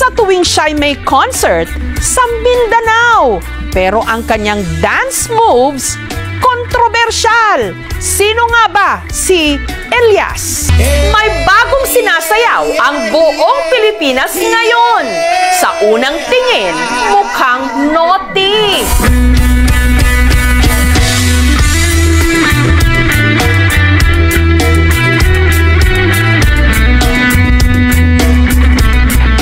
sa tuwing siya'y may concert sa Mindanao. Pero ang kanyang dance moves, kontrobersyal. Sino nga ba si Elias? May bagong sinasayaw ang buong Pilipinas ngayon. Sa unang tingin, mukhang naughty.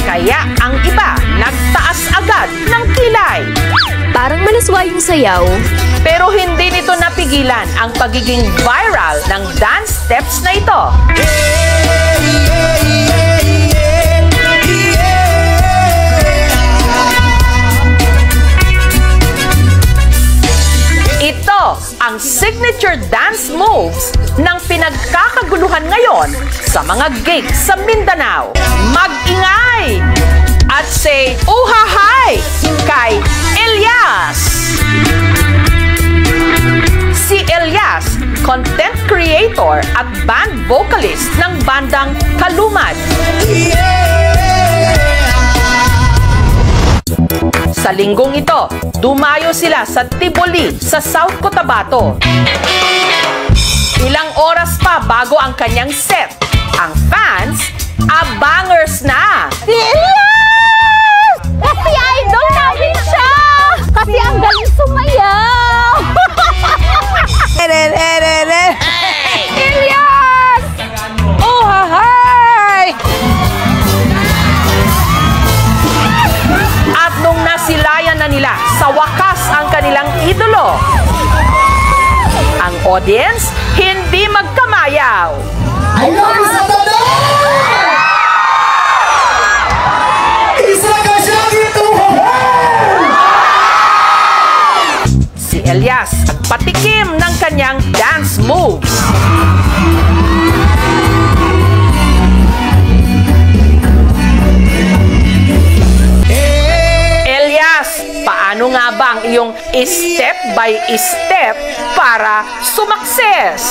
Kaya ang iba nagtaas agad ng kilay. Parang malaswa yung sayaw. Pero hindi nito napigilan ang pagiging viral ng dance steps na ito. Ito ang signature dance moves ng pinagkakaguluhan ngayon sa mga gigs sa Mindanao. Mag-ingay at say uhahay kay Elias! Si Elias, content creator at band vocalist ng bandang Kalumad. Sa linggong ito, dumayo sila sa Tiboli sa South Cotabato. Ilang oras pa bago ang kanyang set, ang fans, abangers na! Si Elias! Kasi idol namin siya! Kasi ang galing sumayaw! Elias! Oh, hahay! At nung nasilayan na nila sa wakas ang kanilang idolo, ang audience hindi magkamayaw. Si Elias patikim ng kanyang dance moves. Elias, paano nga ba ang iyong step by step para sumakses?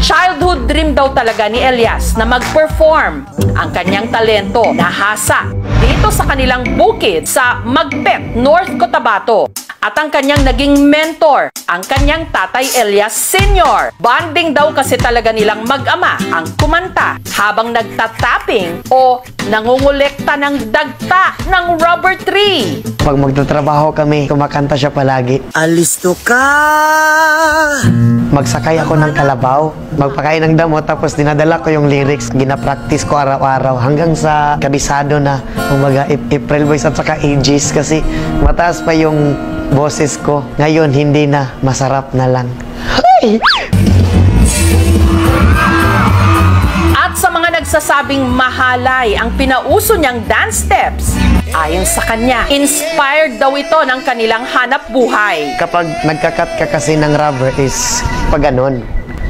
Childhood dream daw talaga ni Elias na mag-perform. Ang kanyang talento nahasa dito sa kanilang bukid sa Magpet, North Cotabato. At ang kanyang naging mentor, ang kanyang tatay Elias Sr. Bonding daw kasi talaga nilang mag-ama ang kumanta habang nagtatapping o nangungulekta ng dagta ng rubber tree. Pag magtatrabaho kami, kumakanta siya palagi. Alisto ka! Magsakay ako ng kalabaw, magpakain ng damo, tapos dinadala ko yung lyrics. Ginapractice ko araw-araw hanggang sa kabisado na, umaga, April Boys at saka Aegis kasi mataas pa yung boses ko. Ngayon, hindi na. Masarap na lang. Ay! At sa mga nagsasabing mahalay ang pinauso niyang dance steps, ayon sa kanya, inspired daw ito ng kanilang hanap buhay. Kapag nagkakat ka kasi ng rubber is pag ganon.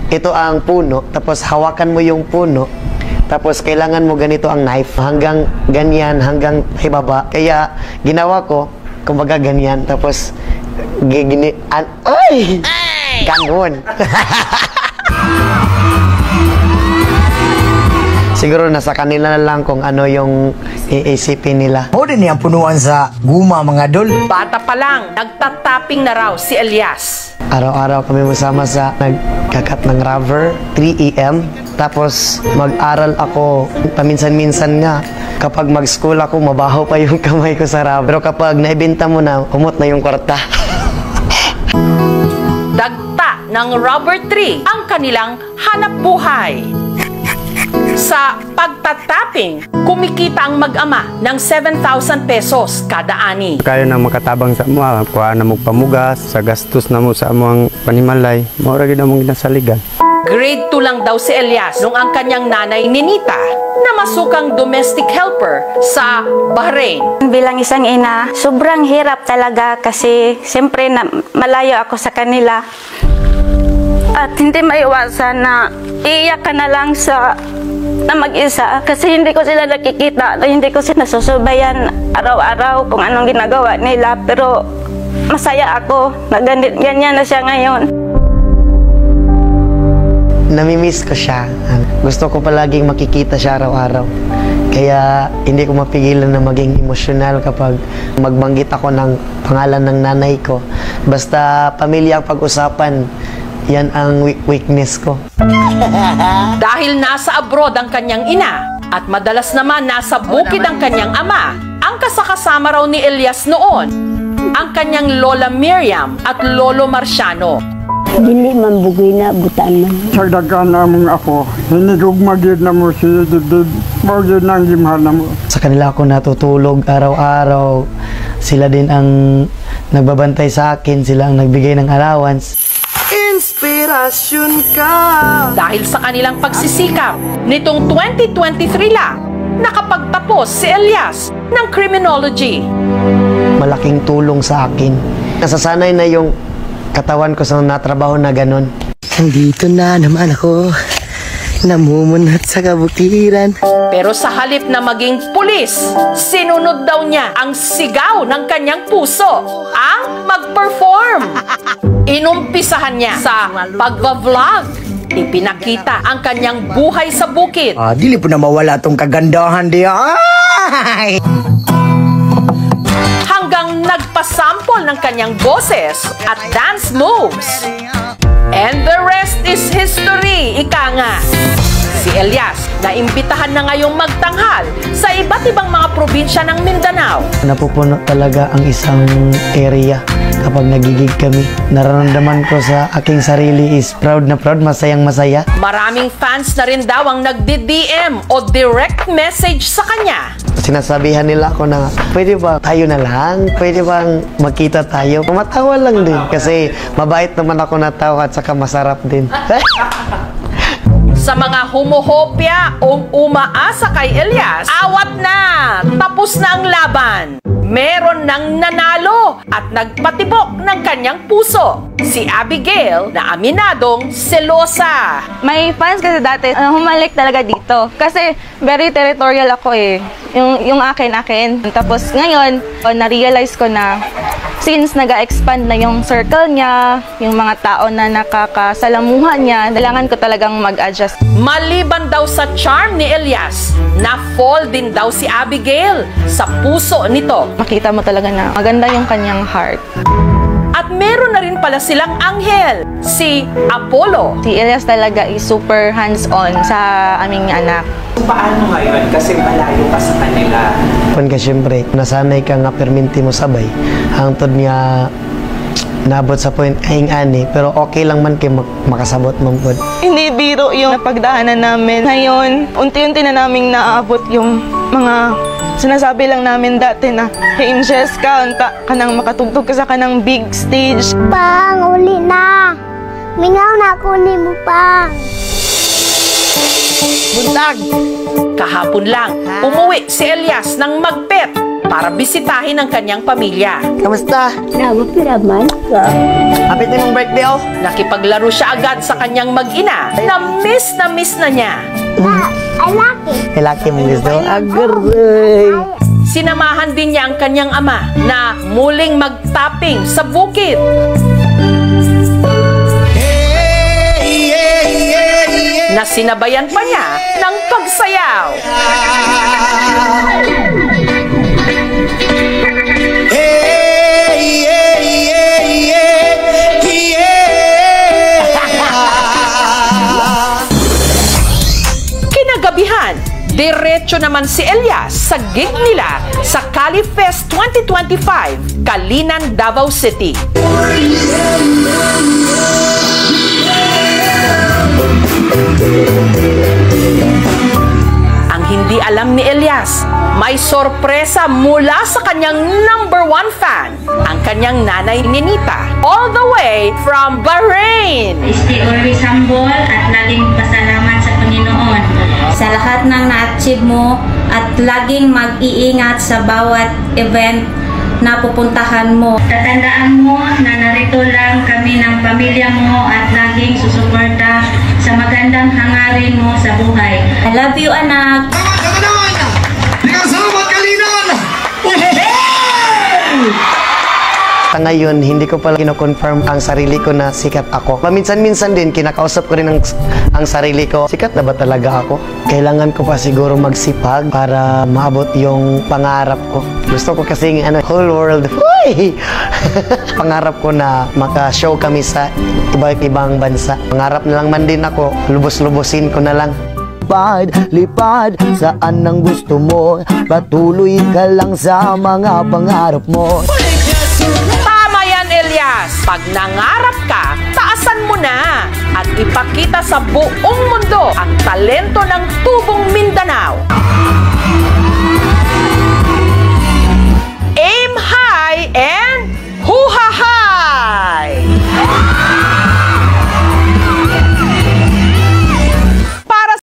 Ito ang puno, tapos hawakan mo yung puno, tapos kailangan mo ganito ang knife, hanggang ganyan, hanggang ibaba. Kaya ginawa ko, kumbaga ganyan, tapos ay! Ganon! Siguro nasa kanila na lang kung ano yung iisipin nila. O din yung punuan sa guma mga dol. Bata pa lang, nagtatapping na raw si Elias. Araw-araw kami masama sa nagkakat ng rubber, 3 AM. Tapos mag-aral ako, paminsan-minsan nga. Kapag mag-school ako, mabaho pa yung kamay ko sa rubber. Pero kapag naibenta mo na, umot na yung kwarta. Dagta ng rubber tree ang kanilang hanap buhay. Sa pagtatapping, kumikita ang mag-ama ng 7,000 pesos kada ani. Kayo na makatabang sa mo, kuha na mo pamugas, sa gastos na mo sa among panimalay, maura gid na mong ginasaligan. Grade 2 lang daw si Elias nung ang kanyang nanay Ninita na masukang domestic helper sa Bahrain. Bilang isang ina, sobrang hirap talaga kasi siyempre na malayo ako sa kanila. At hindi maiwasan na iiyak ka na lang na mag-isa kasi hindi ko sila nakikita, hindi ko sila nasusubayan araw-araw kung anong ginagawa nila, pero masaya ako na ganyan na siya ngayon. namimiss ko siya. Gusto ko palaging makikita siya araw-araw. Kaya hindi ko mapigilan na maging emosyonal kapag magbanggit ako ng pangalan ng nanay ko. Basta pamilya ang pag-usapan, yan ang weakness ko. Dahil nasa abroad ang kanyang ina at madalas naman nasa bukid ang kanyang ama, ang kasakasama raw ni Elias noon, ang kanyang Lola Miriam at Lolo Marciano. Dili man bugoy na butaan man. Sa dagan namong ako, hinigugmagid na mo siya, magid nang gimhal na mo. Sa kanila ako natutulog araw-araw. Sila din ang nagbabantay sa akin, sila ang nagbigay ng allowance. Inspirasyon ka. Dahil sa kanilang pagsisikap, nitong 2023 lang, nakapagtapos si Elias ng criminology. Malaking tulong sa akin. Nasasanay na yung katawan ko sa natrabaho na ganun. Nandito na naman ako. Namumunat sa kabutiran. Pero sa halip na maging pulis, sinunod daw niya ang sigaw ng kanyang puso, ang mag-perform. Inumpisahan niya sa pagva-vlog. Ipinakita ang kanyang buhay sa bukid. Dili po na mawala tong kagandahan diya. Hanggang nagpasample ng kanyang boses at dance moves. And the rest is history, ika nga. Si Elias na imbitahan na ngayong magtanghal sa iba't ibang mga probinsya ng Mindanao. Napupuno talaga ang isang area kapag nagigig kami. Nararamdaman ko sa aking sarili is proud na proud, masayang masaya. Maraming fans na rin daw ang nagdi-DM o direct message sa kanya. Sinasabihan nila ako na, pwede ba tayo na lang? Pwede bang magkita tayo? Matawa lang din kasi mabait naman ako na tao at saka masarap din. Sa mga humuhopya o umaasa kay Elias, awat na! Tapos na ang laban! Meron nang nanalo at nagpatibok ng kanyang puso. Si Abigail na aminadong selosa. May fans kasi dati, humalik talaga dito. Kasi very territorial ako eh. Yung akin. Tapos ngayon, na-realize ko na since nag-expand na yung circle niya, yung mga tao na nakakasalamuhan niya, kailangan ko talagang mag-adjust. Maliban daw sa charm ni Elias, na-fall din daw si Abigail sa puso nito. Makita mo talaga na maganda yung kanyang heart. At meron na rin pala silang anghel, si Apollo. Si Elias talaga is super hands-on sa aming anak. Paano ngayon? Kasi malayo pa sa kanila. Kung ka siyempre, nasanay ka nga perminti mo sabay. Hangtod niya nabot sa point aing ani, pero okay lang man kay makasabot man pod. Hindi biro yung napagdaanan namin. Ngayon, unti-unti na naming naaabot yung mga sinasabi lang namin dati na, hey, Inches ka, unta ka nang makatugtog ka sa kanang big stage. Pang, uli na. Mingaw na ako ni mo, Pang. Buntag! Kahapon lang, umuwi si Elias ng Magpet para bisitahin ang kanyang pamilya. Kamusta? Nagupiraman ka. Hapit na mong birthday oh. Nakipaglaro siya agad sa kanyang mag-ina na miss na niya. I like it. May laki mong gusto? Agaray! Sinamahan din niya ang kanyang ama na muling mag-tapping sa bukid. Na sinabayan pa niya ng pagsayaw. Kinagabihan, diretso naman si Elias sa gig nila sa Cali Fest 2025, Kalinan, Davao City. Ang hindi alam ni Elias, may sorpresa mula sa kanyang #1 fan, ang kanyang nanay Ninita, all the way from Bahrain. Stay always humble at laging pasalamat sa Panginoon sa lahat ng na-achieve mo at laging mag-iingat sa bawat event na pupuntahan mo. Tatandaan mo na narito lang kami ng pamilya mo at laging susuporta sa magandang hangarin mo sa buhay. I love you, anak! Sa ngayon, hindi ko pala kino-confirm ang sarili ko na sikat ako. Paminsan-minsan din, kinakausap ko rin ang sarili ko. Sikat na ba talaga ako? Kailangan ko pa siguro magsipag para maabot yung pangarap ko. Gusto ko kasing whole world. Uy! Pangarap ko na maka-show kami sa iba't ibang bansa. Pangarap na lang man din ako, lubos-lubosin ko na lang. Lipad, saan ang gusto mo? Patuloy ka lang sa mga pangarap mo. Tama yan, Elias. Pag nangarap ka, taasan mo na at ipakita sa buong mundo ang talento ng Tubong Mindanao.